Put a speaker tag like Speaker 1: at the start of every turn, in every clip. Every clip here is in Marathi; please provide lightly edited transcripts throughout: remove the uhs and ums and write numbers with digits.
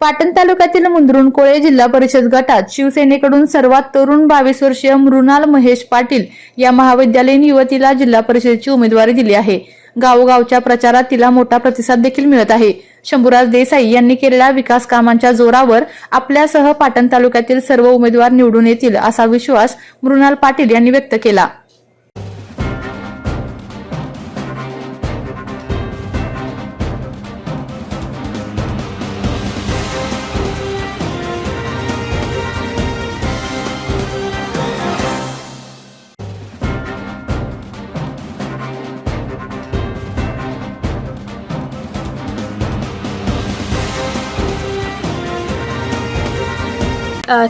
Speaker 1: पाटण तालुक्यातील मुंद्रुणकोळे जिल्हा परिषद गटात शिवसेनेकडून सर्वात तरुण 22 वर्षीय मृणाल महेश पाटील या महाविद्यालयीन युवतीला जिल्हा परिषदेची उमेदवारी दिली आहे। गावोगावच्या प्रचारात तिला मोठा प्रतिसाद देखील मिळत आहे। शंभूराज देसाई यांनी केलेल्या विकास कामांच्या जोरावर आपल्यासह पाटण तालुक्यातील सर्व उमेदवार निवडून येतील असा विश्वास मृणाल पाटील यांनी व्यक्त केला।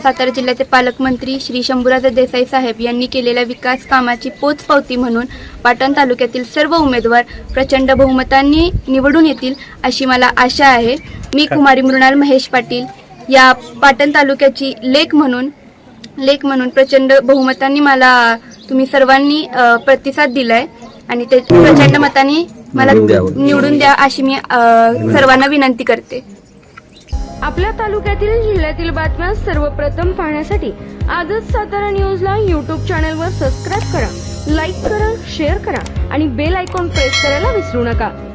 Speaker 2: सातारा जिल्ह्याचे पालकमंत्री श्री शंभूराज देसाई साहेब यांनी केलेल्या विकास कामाची पोचपावती म्हणून पाटण तालुक्यातील सर्व उमेदवार प्रचंड बहुमतांनी निवडून येतील अशी मला आशा आहे। मी कुमारी मृणाल महेश पाटील या पाटण तालुक्याची लेक म्हणून प्रचंड बहुमतांनी मला तुम्ही सर्वांनी प्रतिसाद दिलाय आणि ते प्रचंड मतांनी मला निवडून द्या अशी मी सर्वांना विनंती करते।
Speaker 3: आपल्या तालुक्यातील जिल्ह्यातील बातम्या सर्वप्रथम पाहण्यासाठी आजच सातारा न्यूजला YouTube चॅनलवर सबस्क्राईब करा, लाईक करा, शेअर करा आणि बेल आयकॉन प्रेस करायला विसरू नका।